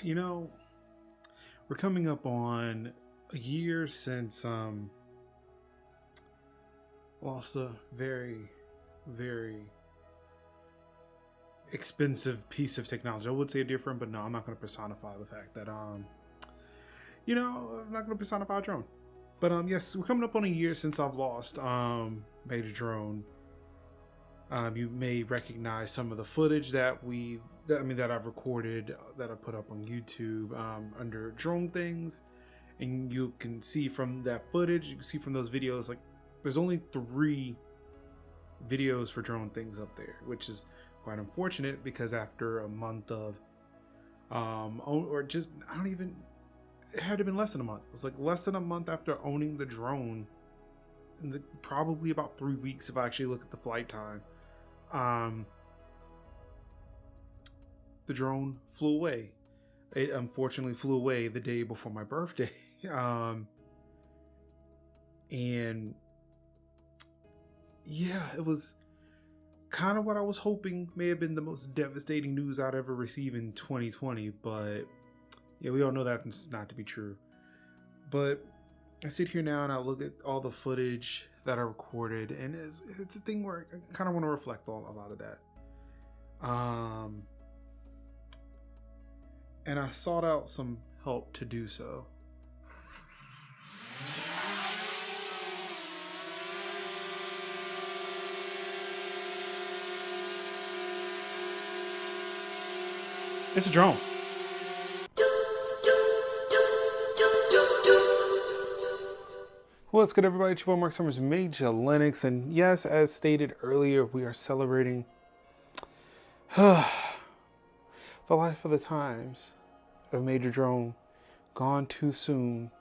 You know, we're coming up on a year since lost a very, very expensive piece of technology. I would say a dear friend, but no, I'm not going to personify the fact that I'm not going to personify a drone. But yes, we're coming up on a year since I've lost MajorDrone. You may recognize some of the footage that I've recorded, that I put up on YouTube under drone things, and you can see from that footage, you can see from those videos, like there's only 3 videos for drone things up there, which is quite unfortunate because after a month of it had to have been less than a month. It was like less than a month after owning the drone, and probably about 3 weeks if I actually look at the flight time. The drone flew away. It unfortunately flew away the day before my birthday. And yeah, it was kind of what I was hoping may have been the most devastating news I'd ever receive in 2020, but yeah, we all know that's not to be true. But I sit here now and I look at all the footage that I recorded, and it's a thing where I kind of want to reflect on a lot of that. And I sought out some help to do so. It's a drone. What's good, everybody? It's your boy Mark Summers, Major Linux, and yes, as stated earlier, we are celebrating the life of the times of MajorDrone gone too soon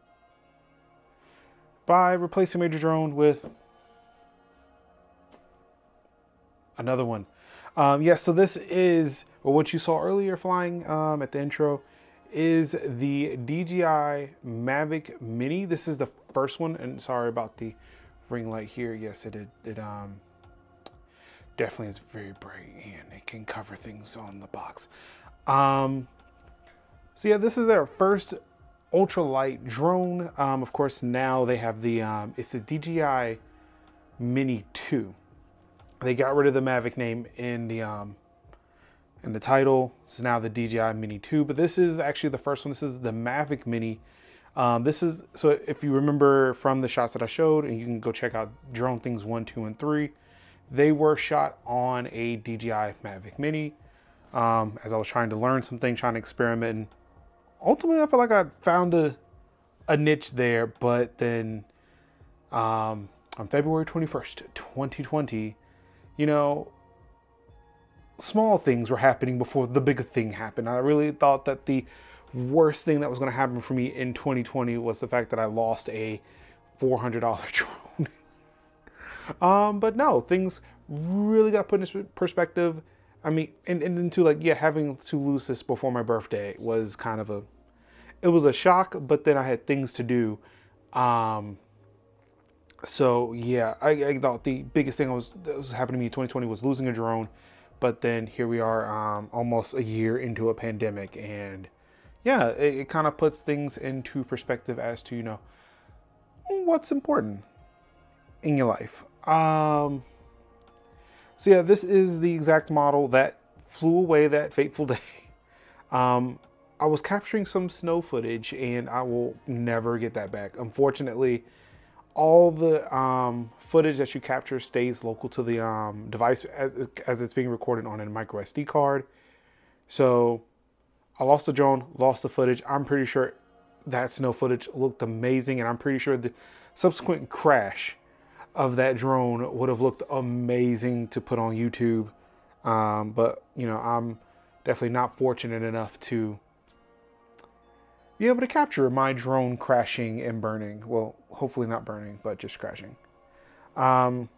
by replacing MajorDrone with another one. Yes, so this is, or what you saw earlier flying at the intro, is the DJI Mavic Mini. This is the first one, and sorry about the ring light here. Yes, it definitely is very bright and it can cover things on the box. So yeah, this is their first ultralight drone. Of course, now they have the it's the DJI Mini 2. They got rid of the Mavic name in the title. It's now the DJI Mini 2, but this is actually the first one. This is the Mavic Mini. So if you remember from the shots that I showed, and you can go check out Drone Things 1, 2, and 3, they were shot on a DJI Mavic Mini. As I was trying to learn something, trying to experiment, and ultimately I feel like I found a niche there. But then on February 21st, 2020, small things were happening before the big thing happened. I really thought that the worst thing that was going to happen for me in 2020 was the fact that I lost a $400 drone. But no, things really got put in perspective. I mean, and into having to lose this before my birthday was kind of it was a shock, but then I had things to do. So yeah, I thought the biggest thing that was happening to me in 2020 was losing a drone. But then here we are, almost a year into a pandemic, and yeah, it kind of puts things into perspective as to, what's important in your life. So yeah, this is the exact model that flew away that fateful day. I was capturing some snow footage, and I will never get that back. Unfortunately, all the footage that you capture stays local to the device as it's being recorded on a micro SD card. So I lost the drone, lost the footage. I'm pretty sure that snow footage looked amazing, and I'm pretty sure the subsequent crash of that drone would have looked amazing to put on YouTube. But I'm definitely not fortunate enough to be able to capture my drone crashing and burning. Well, hopefully not burning, but just crashing. I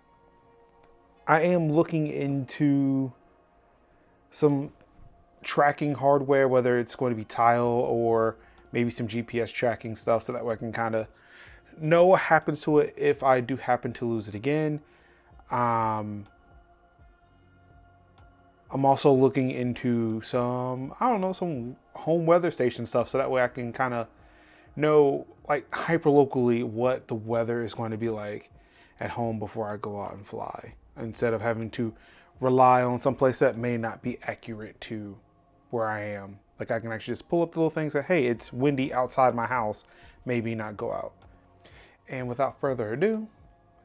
am looking into some tracking hardware, whether it's going to be tile or maybe some GPS tracking stuff, so that way I can kind of know what happens to it if I do happen to lose it again. I'm also looking into some, I don't know, some home weather station stuff, so that way I can kind of know, like, hyper locally what the weather is going to be like at home before I go out and fly, instead of having to rely on some place that may not be accurate to where I am. Like, I can actually just pull up the little things that, hey, it's windy outside my house, maybe not go out. And without further ado,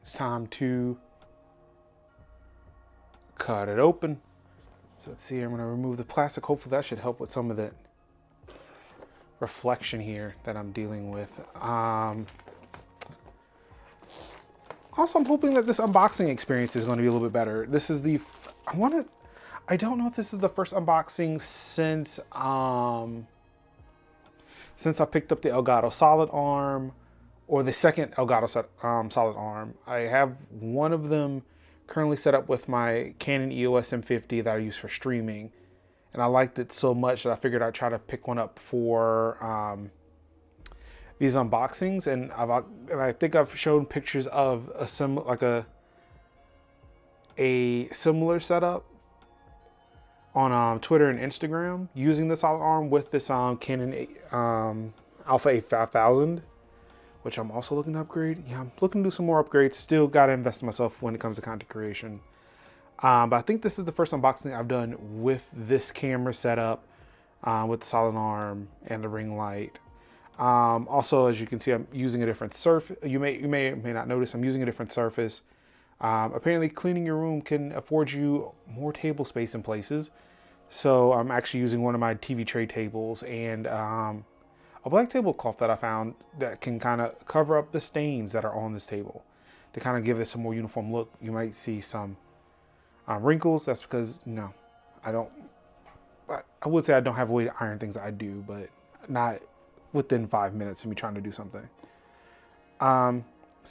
it's time to cut it open. So let's see, I'm going to remove the plastic. Hopefully that should help with some of that reflection here that I'm dealing with. Also, I'm hoping that this unboxing experience is going to be a little bit better. This is the, I don't know if this is the first unboxing since I picked up the Elgato Solid Arm, or the second Elgato Solid Arm. I have one of them currently set up with my Canon EOS M50 that I use for streaming, and I liked it so much that I figured I'd try to pick one up for these unboxings. And I think I've shown pictures of a similar setup on Twitter and Instagram using the Solid Arm with this Canon Alpha A5000, which I'm also looking to upgrade. Yeah, I'm looking to do some more upgrades. Still got to invest in myself when it comes to content creation. But I think this is the first unboxing I've done with this camera setup, with the Solid Arm and the ring light. Also, as you can see, I'm using a different surface. You may or may not notice I'm using a different surface. Apparently, cleaning your room can afford you more table space in places. So I'm actually using one of my TV tray tables and a black tablecloth that I found that can kind of cover up the stains that are on this table to kind of give this a more uniform look. You might see some wrinkles. That's because, I would say I don't have a way to iron things. I do, but not within 5 minutes of me trying to do something. So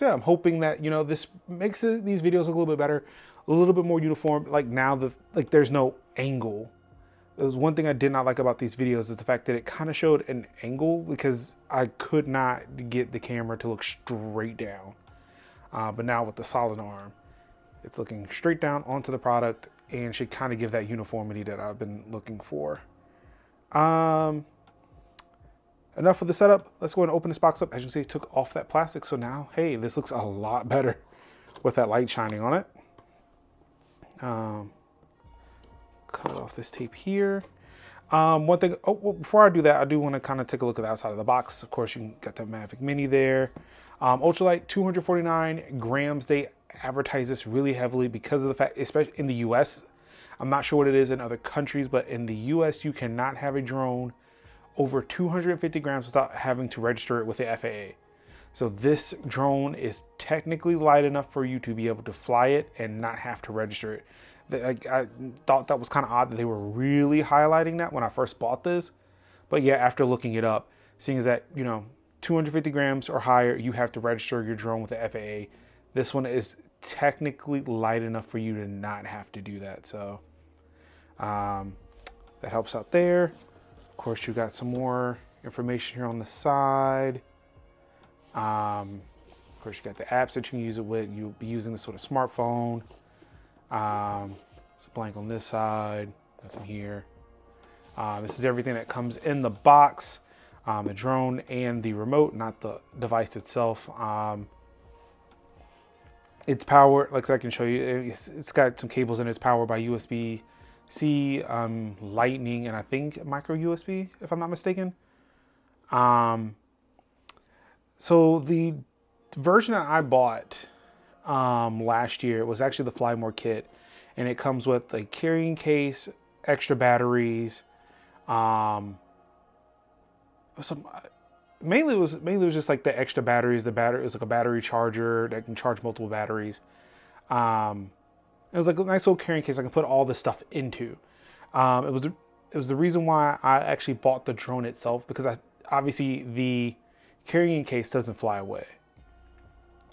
yeah, I'm hoping that, this makes these videos a little bit better, a little bit more uniform. Like now, there's no angle. There was one thing I did not like about these videos is the fact that it kind of showed an angle, because I could not get the camera to look straight down. But now with the Solid Arm, it's looking straight down onto the product and should kind of give that uniformity that I've been looking for. Enough of the setup. Let's go ahead and open this box up. As you can see, it took off that plastic. So now, hey, this looks a lot better with that light shining on it. Cut off this tape here. One thing, well, before I do that, I do want to kind of take a look at the outside of the box. Of course, you got the Mavic Mini there. Ultralight, 249 grams. They advertise this really heavily because of the fact, especially in the US, I'm not sure what it is in other countries, but in the US, you cannot have a drone over 250 grams without having to register it with the FAA. So this drone is technically light enough for you to be able to fly it and not have to register it. I thought that was kind of odd that they were really highlighting that when I first bought this. But yeah, after looking it up, seeing as that, 250 grams or higher, you have to register your drone with the FAA. This one is technically light enough for you to not have to do that. So that helps out there. Of course, you got some more information here on the side. Of course, you got the apps that you can use it with. You'll be using this with a smartphone. It's blank on this side, nothing here. This is everything that comes in the box, the drone and the remote, not the device itself. It's powered, like I can show you, it's got some cables in it. It's powered by USB-C, Lightning, and I think micro USB, if I'm not mistaken. So the version that I bought last year was actually the Fly More kit, and it comes with a carrying case, extra batteries, mainly it was just like the extra batteries. The battery is like a battery charger that can charge multiple batteries. It was like a nice little carrying case I can put all this stuff into. It was the reason why I actually bought the drone itself, because obviously the carrying case doesn't fly away.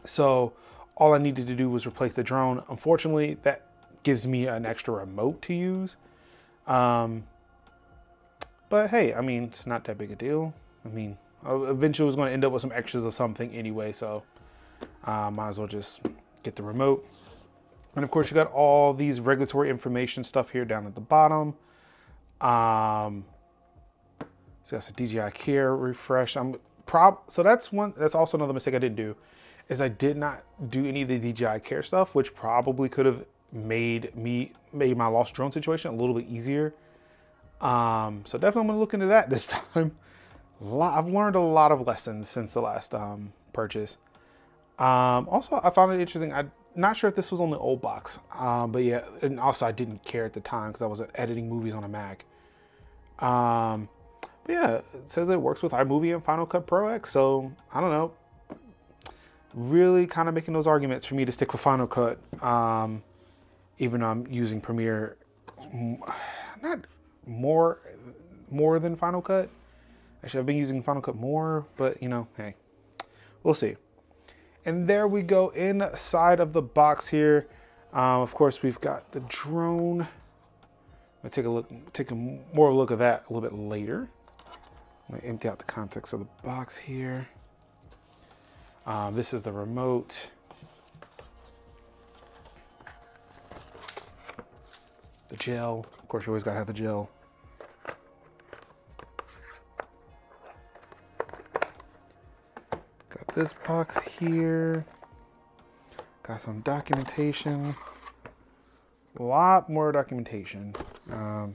So all I needed to do was replace the drone. Unfortunately, that gives me an extra remote to use. But hey, I mean, it's not that big a deal. I mean, eventually I was going to end up with some extras of something anyway, so might as well just get the remote. And of course, you got all these regulatory information stuff here down at the bottom. So that's a DJI Care refresh. So that's also another mistake I didn't do, is I did not do any of the DJI Care stuff, which probably could have made my lost drone situation a little bit easier. So definitely I'm gonna look into that this time. I've learned a lot of lessons since the last purchase. Also, I found it interesting. I'm not sure if this was on the old box, but yeah, and also I didn't care at the time because I wasn't editing movies on a Mac. But yeah, it says it works with iMovie and Final Cut Pro X, so I don't know. Really kind of making those arguments for me to stick with Final Cut, even though I'm using Premiere, not more than Final Cut. Actually, I've been using Final Cut more, but you know, hey, we'll see. And there we go inside of the box here. Of course, we've got the drone. I'll take a more look at that a little bit later. I'm gonna empty out the context of the box here. This is the remote. The gel. Of course, you always gotta have the gel. Got this box here. Got some documentation. A lot more documentation. I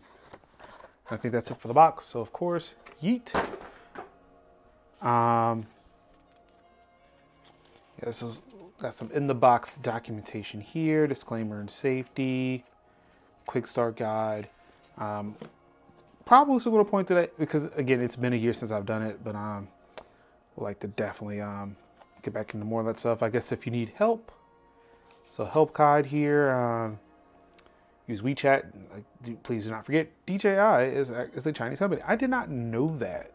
think that's it for the box. So of course, yeet. Yeah, this is got some in the box documentation here. Disclaimer and safety. Quick start guide. Probably still going to point to that because again, it's been a year since I've done it, but would like to definitely get back into more of that stuff. I guess if you need help, so help guide here. Use WeChat. Please do not forget, DJI is a Chinese company. I did not know that.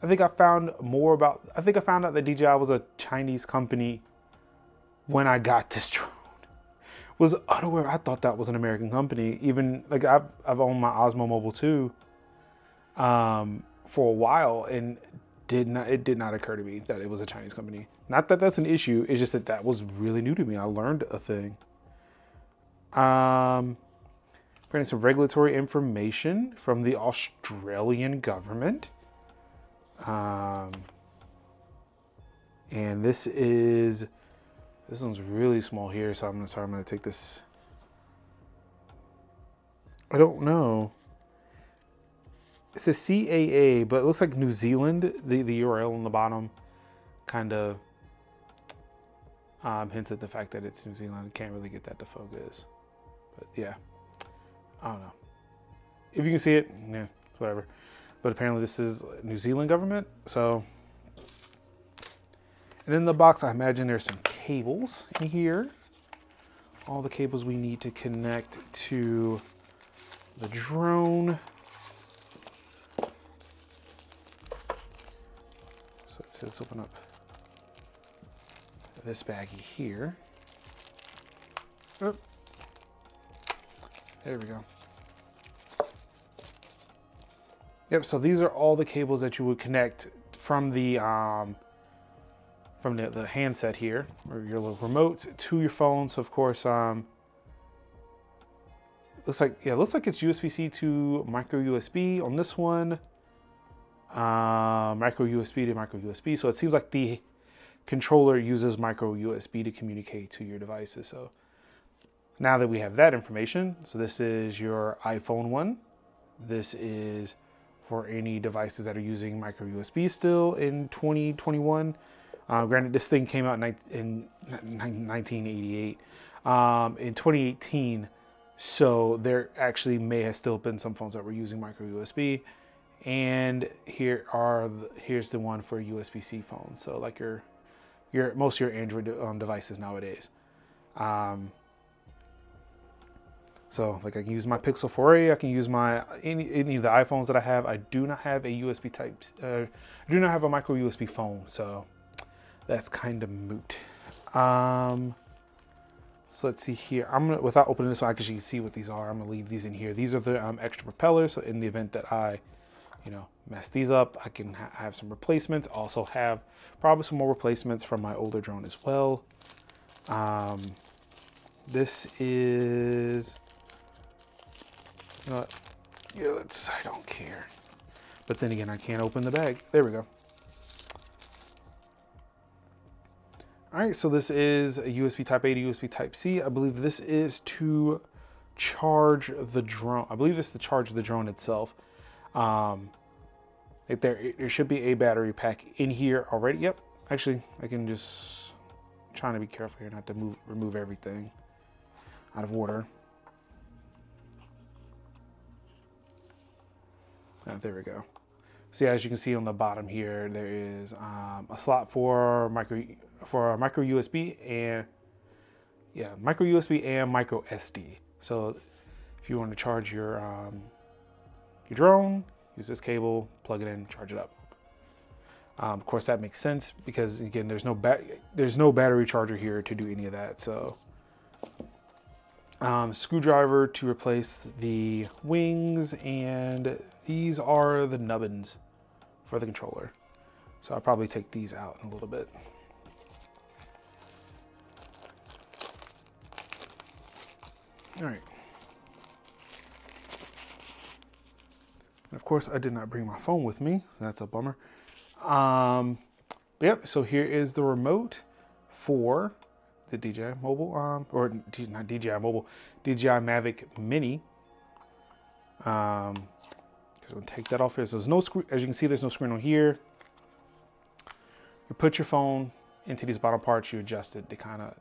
I think I found out that DJI was a Chinese company when I got this drone. Was unaware. I thought that was an American company. Even like I've owned my Osmo Mobile 2 for a while, and it did not occur to me that it was a Chinese company. Not that that's an issue. It's just that was really new to me. I learned a thing. Bringing some regulatory information from the Australian government. And this one's really small here, so I'm gonna take this. I don't know. It says CAA, but it looks like New Zealand. The URL on the bottom kind of hints at the fact that it's New Zealand. I can't really get that to focus. But yeah, I don't know. If you can see it, yeah, it's whatever. But apparently this is New Zealand government. So, and in the box, I imagine there's some cables in here. All the cables we need to connect to the drone. So let's open up this baggie here. Oh. There we go. Yep, so these are all the cables that you would connect from the handset here, or your little remote, to your phone. So of course, looks like it's USB-C to micro USB on this one. Micro USB to micro USB. So it seems like the controller uses micro USB to communicate to your devices. So now that we have that information, so this is your iPhone one. This is for any devices that are using micro USB still in 2021. Granted, this thing came out in 1988. In 2018, so there actually may have still been some phones that were using micro USB. And here's the one for USB-C phones. So like your most of your Android devices nowadays. So like I can use my Pixel 4a, I can use any of the iPhones that I have. I do not have a USB type, I do not have a micro USB phone, so that's kind of moot. So let's see here. Without opening this one, I can actually see what these are. I'm gonna leave these in here. These are the extra propellers. So in the event that I, mess these up, I can have some replacements. Also have probably some more replacements from my older drone as well. This is, yeah, I don't care. But then again, I can't open the bag. There we go. All right, so this is a USB Type A to USB Type C. I believe this is to charge the drone. I believe this is to charge the drone itself. There should be a battery pack in here already. Yep, actually, I can just, I'm trying to be careful here not to remove everything out of order. There we go. So yeah, as you can see on the bottom here, there is a slot for micro USB and micro USB and micro SD. So if you want to charge your drone, use this cable, plug it in, charge it up. Of course, that makes sense because again, there's no battery charger here to do any of that. So screwdriver to replace the wings, and these are the nubbins for the controller. So I'll probably take these out in a little bit. All right. And of course, I did not bring my phone with me, so that's a bummer. Yep, so here is the remote for the DJI Mobile, or not DJI Mobile, DJI Mavic Mini. So we'll take that off here. So there's no screen, as you can see, there's no screen on here. You put your phone into these bottom parts, you adjust it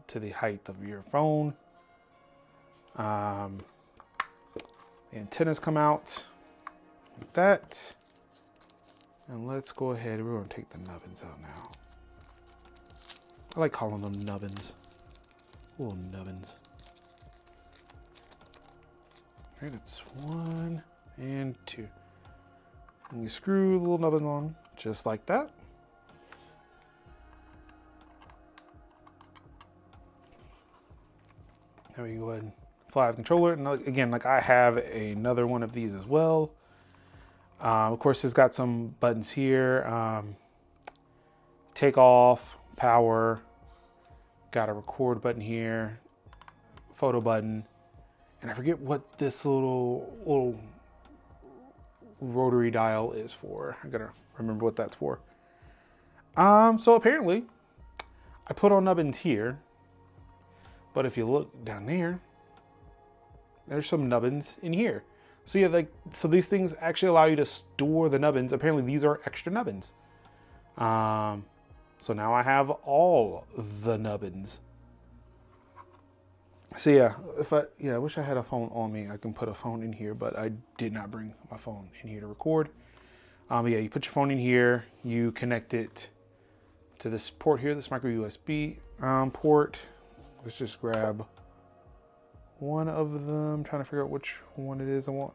to the height of your phone. The antennas come out like that. And let's go ahead, we're gonna take the nubbins out now. I like calling them nubbins. Little nubbins. All right, that's 1 and 2. And you screw the little nubbin on just like that. Now we can go ahead and fly the controller. And again, like I have another one of these as well. Of course, it's got some buttons here. Take off, power, got a record button here, photo button, and I forget what this little rotary dial is for. I gotta remember what that's for. So apparently, I put on nubbins here, but if you look down there, there's some nubbins in here. So yeah, so these things actually allow you to store the nubbins. Apparently these are extra nubbins. So now I have all the nubbins. So yeah, I wish I had a phone on me. I can put a phone in here, but I did not bring my phone in here to record. Yeah, you put your phone in here, you connect it to this port here, this micro USB port. Let's just grab one of them. I'm trying to figure out which one it is I want.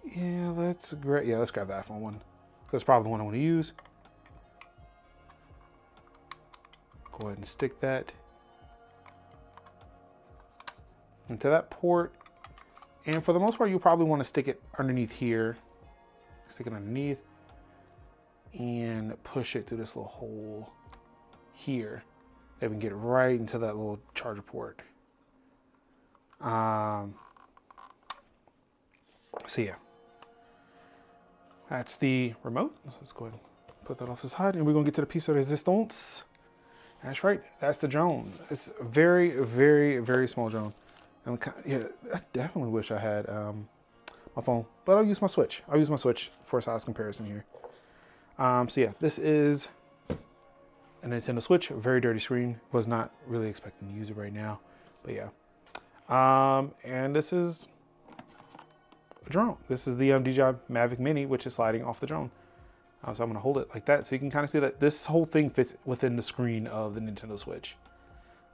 Yeah, let's grab that phone one. That's probably the one I want to use. Go ahead and stick that into that port. And for the most part, you probably want to stick it underneath here. Stick it underneath and push it through this little hole here. Then we can get right into that little charger port. So yeah, that's the remote. So let's go ahead and put that off the side, and we're gonna get to the piece de resistance. That's right, that's the drone. It's a very, very, very small drone. And yeah, I definitely wish I had my phone, but I'll use my Switch. I'll use my Switch for a size comparison here. So yeah, this is a Nintendo Switch, a very dirty screen. Was not really expecting to use it right now, but yeah. And this is a drone. This is the DJI Mavic Mini, which is sliding off the drone. So I'm gonna hold it like that, so you can kind of see that this whole thing fits within the screen of the Nintendo Switch.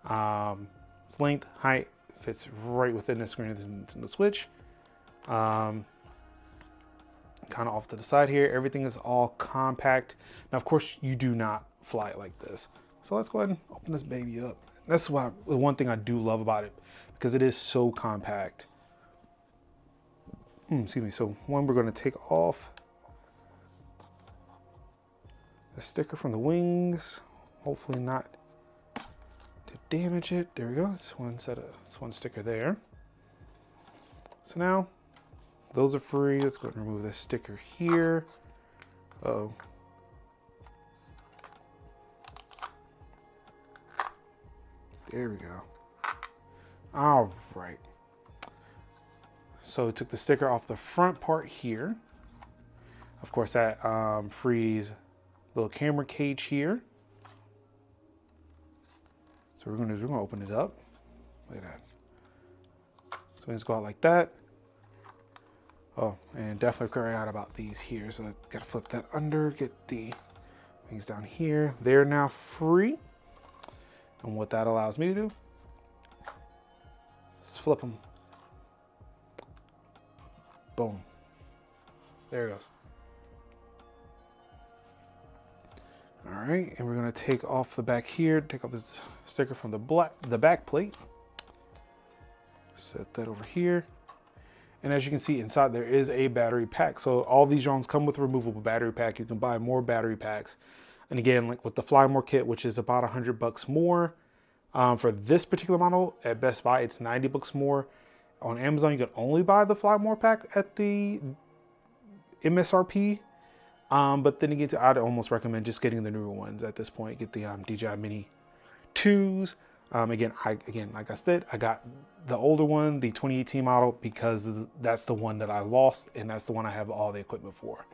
Its length, height fits right within the screen of the Nintendo Switch. Kind of off to the side here, everything is all compact. Now, of course, you do not fly it like this. So let's go ahead and open this baby up. That's why the one thing I do love about it, because it is so compact. Excuse me. So one, we're going to take off the sticker from the wings. Hopefully not could damage it. There we go. It's one sticker there. So now those are free. Let's go ahead and remove this sticker here. Uh-oh. There we go. All right. So we took the sticker off the front part here. Of course, that frees little camera cage here. So we're gonna open it up. Look at that. So we just go out like that. Oh, and definitely forgot about these here. So I gotta flip that under, get the things down here. They're now free. And what that allows me to do is flip them. Boom. There it goes. All right, and we're gonna take off the back here, take off this sticker from the back plate. Set that over here. And as you can see inside, there is a battery pack. So all these drones come with a removable battery pack. You can buy more battery packs. And again, like with the Fly More kit, which is about $100 more. For this particular model at Best Buy, it's $90 more. On Amazon, you can only buy the Fly More pack at the MSRP. But then again, I'd almost recommend just getting the newer ones at this point. Get the DJI Mini 2s. Again, like I said, I got the older one, the 2018 model, because that's the one that I lost, and that's the one I have all the equipment for.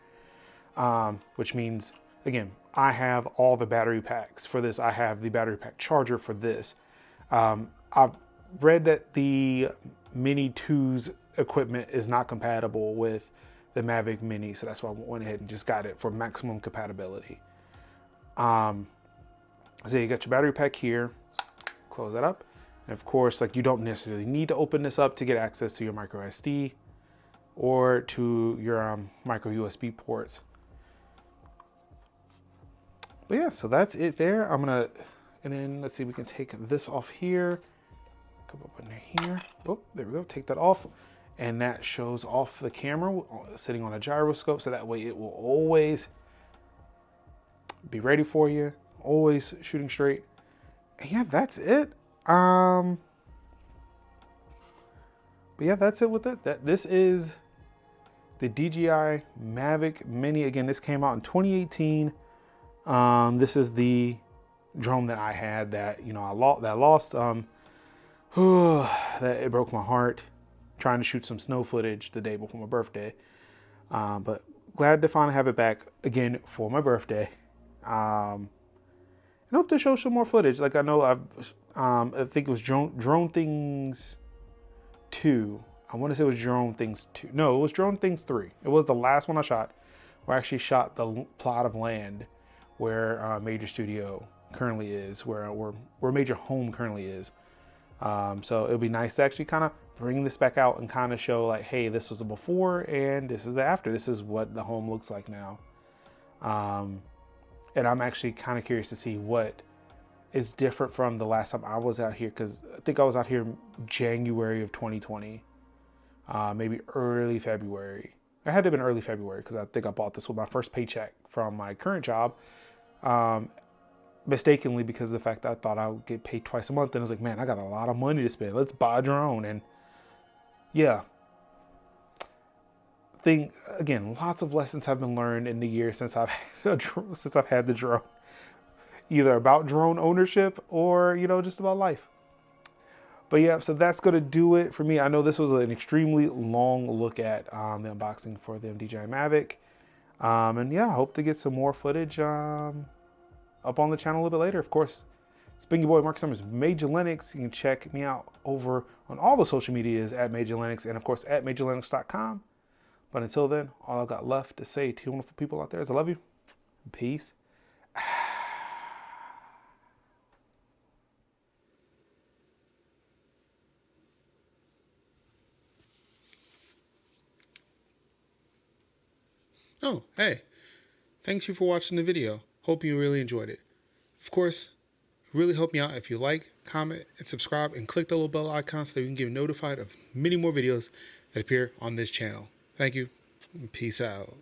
Which means, again, I have all the battery packs for this. I have the battery pack charger for this. I've read that the Mini 2's equipment is not compatible with the Mavic Mini, so that's why I went ahead and just got it for maximum compatibility. So you got your battery pack here. Close that up. And of course, like, you don't necessarily need to open this up to get access to your micro SD or to your micro USB ports. But yeah, so that's it there. And then let's see, we can take this off here. Come up in here. Oh, there we go. Take that off. And that shows off the camera sitting on a gyroscope. So that way it will always be ready for you. Always shooting straight. And yeah, that's it. But yeah, that's it with it. This is the DJI Mavic Mini. Again, this came out in 2018. This is the drone that I had that, you know, I lost. That it broke my heart trying to shoot some snow footage the day before my birthday. But glad to finally have it back again for my birthday. And hope to show some more footage. Like, I know I think it was Drone Things 2. I want to say it was Drone Things 2. No, it was Drone Things 3. It was the last one I shot, where I actually shot the plot of land where Major Studio currently is, where Major Home currently is. So it'll be nice to actually kind of bring this back out and kind of show, like, hey, this was the before and this is the after. This is what the home looks like now. And I'm actually kind of curious to see what is different from the last time I was out here, because I think I was out here January of 2020, maybe early February. It had to have been early February, because I think I bought this with my first paycheck from my current job, mistakenly, because of the fact that I thought I would get paid twice a month. And I was like, man, I got a lot of money to spend. Let's buy a drone. And yeah. Again, lots of lessons have been learned in the year since I've had the drone, either about drone ownership or, you know, just about life. But yeah, so that's going to do it for me. I know this was an extremely long look at the unboxing for the DJI Mavic. And yeah, I hope to get some more footage up on the channel a little bit later. Of course, it's been your boy Mark Summers, Major Linux. You can check me out over on all the social medias at Major Linux, and of course at MajorLinux.com. But until then, all I've got left to say to you wonderful people out there is I love you. Peace. Oh, hey. Thanks you for watching the video. Hope you really enjoyed it. Of course, really help me out if you like, comment, and subscribe, and click the little bell icon so that you can get notified of many more videos that appear on this channel. Thank you. Peace out.